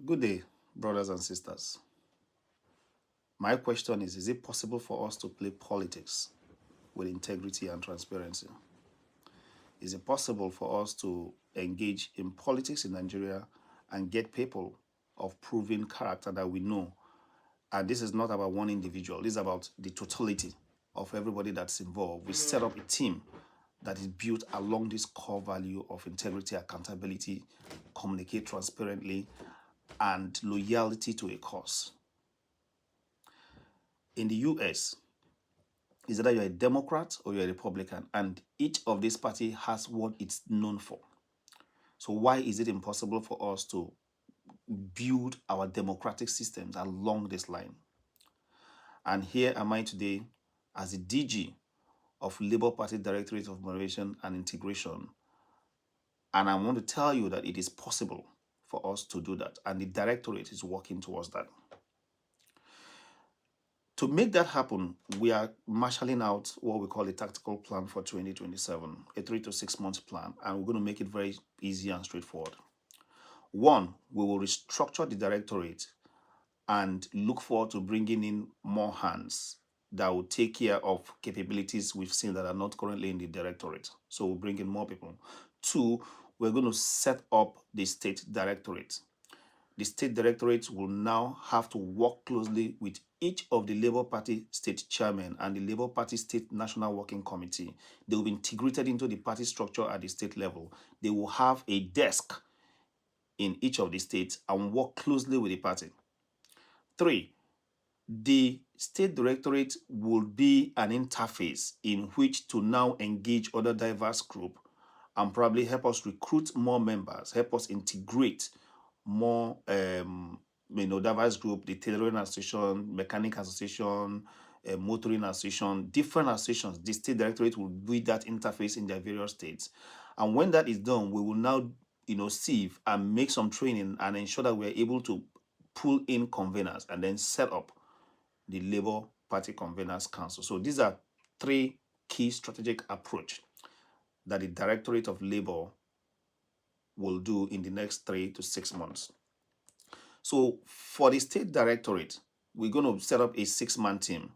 Good day, brothers and sisters. My question is it possible for us to play politics with integrity and transparency? Is it possible for us to engage in politics in Nigeria and get people of proven character that we know? And this is not about one individual, this is about the totality of everybody that's involved. We set up a team that is built along this core value of integrity, accountability, communicate transparently, and loyalty to a cause. In the US, is either you're a Democrat or you're a Republican, and each of these parties has what it's known for. So why is it impossible for us to build our democratic systems along this line? And here am I today as the DG of Labour Party Directorate of Mobilisation and Integration, and I want to tell you that it is possible for us to do that, and the Directorate is working towards that. To make that happen, we are marshalling out what we call a tactical plan for 2027, a 3 to 6 month plan, and we're going to make it very easy and straightforward. One, we will restructure the directorate and look forward to bringing in more hands that will take care of capabilities we've seen that are not currently in the directorate. So we'll bring in more people. Two, we're going to set up the State Directorate. The State Directorate will now have to work closely with each of the Labour Party State Chairmen and the Labour Party State National Working Committee. They will be integrated into the party structure at the state level. They will have a desk in each of the states and work closely with the party. Three, the State Directorate will be an interface in which to now engage other diverse groups and probably help us recruit more members, help us integrate more diverse group, the tailoring association, mechanic association, motoring association, different associations. The State Directorate will be that interface in their various states. And when that is done, we will now sieve and make some training and ensure that we're able to pull in conveners and then set up the Labour Party Conveners Council. So these are three key strategic approach that the Directorate of Labour will do in the next 3 to 6 months. So for the State Directorate, we're going to set up a 6-man team.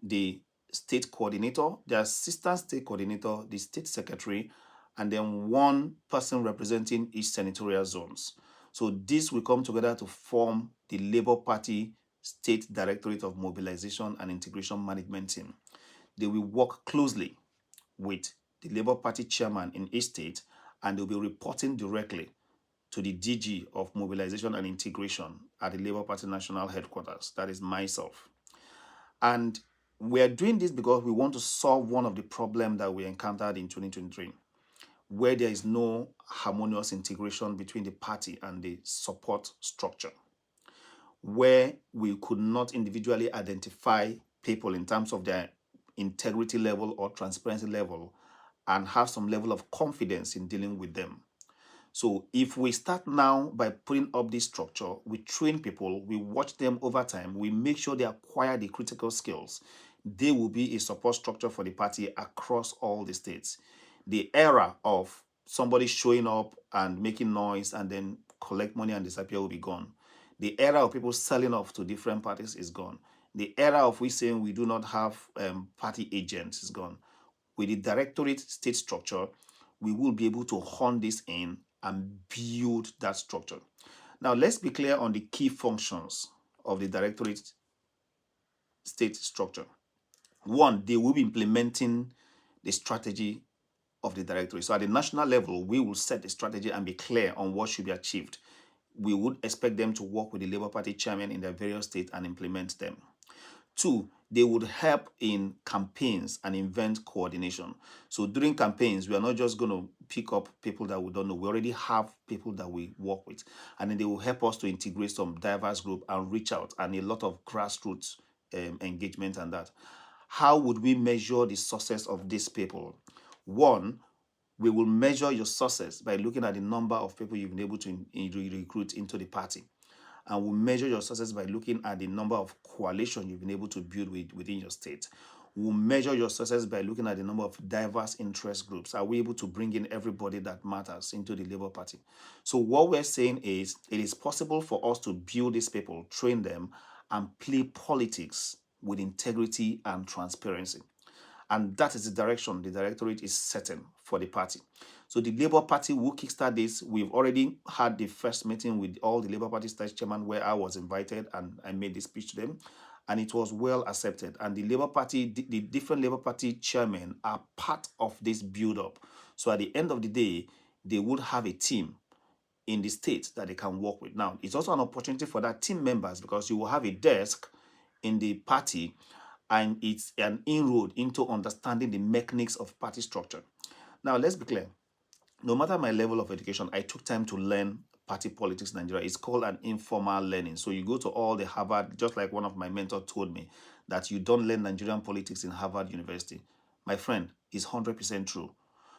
The state coordinator, the assistant state coordinator, the state secretary, and then one person representing each senatorial zones. So this will come together to form the Labour Party State Directorate of Mobilisation and Integration Management Team. They will work closely with the Labour Party chairman in each state, and they'll be reporting directly to the DG of Mobilisation and Integration at the Labour Party National Headquarters. That is myself. And we are doing this because we want to solve one of the problems that we encountered in 2023, where there is no harmonious integration between the party and the support structure, where we could not individually identify people in terms of their integrity level or transparency level and have some level of confidence in dealing with them. So if we start now by putting up this structure, we train people, we watch them over time, we make sure they acquire the critical skills, they will be a support structure for the party across all the states. The era of somebody showing up and making noise and then collect money and disappear will be gone. The era of people selling off to different parties is gone. The era of we saying we do not have party agents is gone. With the directorate state structure, we will be able to hone this in and build that structure. Now, let's be clear on the key functions of the directorate state structure. One, they will be implementing the strategy of the directorate. So at the national level, we will set the strategy and be clear on what should be achieved. We would expect them to work with the Labour Party chairman in their various states and implement them. Two, they would help in campaigns and event coordination. So during campaigns, we are not just going to pick up people that we don't know. We already have people that we work with. And then they will help us to integrate some diverse group and reach out and a lot of grassroots engagement and that. How would we measure the success of these people? One, we will measure your success by looking at the number of people you've been able to recruit into the party. And we'll measure your success by looking at the number of coalition you've been able to build within your state. We'll measure your success by looking at the number of diverse interest groups. Are we able to bring in everybody that matters into the Labour Party? So what we're saying is it is possible for us to build these people, train them, and play politics with integrity and transparency. And that is the direction the Directorate is setting for the party. So the Labour Party will kickstart this. We've already had the first meeting with all the Labour Party State Chairmen where I was invited and I made the speech to them. And it was well accepted. And the Labour Party, the different Labour Party chairmen are part of this build-up. So at the end of the day, they would have a team in the state that they can work with. Now, it's also an opportunity for that team members because you will have a desk in the party and it's an inroad into understanding the mechanics of party structure. Now, let's be clear. No matter my level of education, I took time to learn party politics in Nigeria. It's called an informal learning. So you go to all the Harvard, just like one of my mentors told me, that you don't learn Nigerian politics in Harvard University. My friend, is 100% true.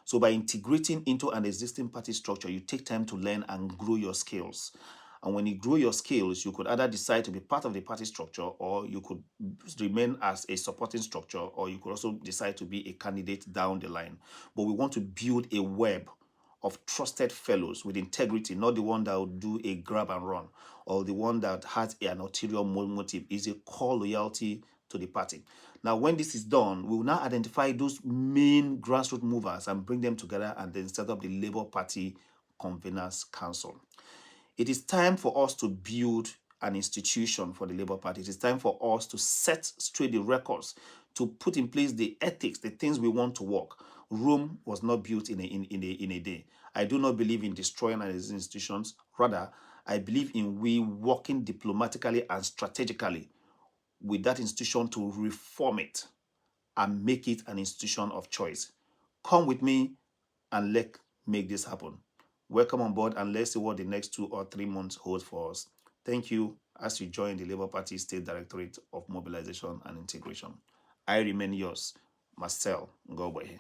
So by integrating into an existing party structure, you take time to learn and grow your skills. And when you grow your skills, you could either decide to be part of the party structure or you could remain as a supporting structure, or you could also decide to be a candidate down the line. But we want to build a web of trusted fellows with integrity, not the one that will do a grab and run or the one that has an ulterior motive. Is a core loyalty to the party. Now, when this is done, we will now identify those main grassroots movers and bring them together and then set up the Labour Party Conveners Council. It is time for us to build an institution for the Labour Party. It is time for us to set straight the records, to put in place the ethics, the things we want to work. Rome was not built in a day. I do not believe in destroying our institutions. Rather, I believe in we working diplomatically and strategically with that institution to reform it and make it an institution of choice. Come with me and let's make this happen. Welcome on board and let's see what the next 2 or 3 months holds for us. Thank you as you join the Labour Party State Directorate of Mobilization and Integration. I remain yours, Marcel Ngobwe.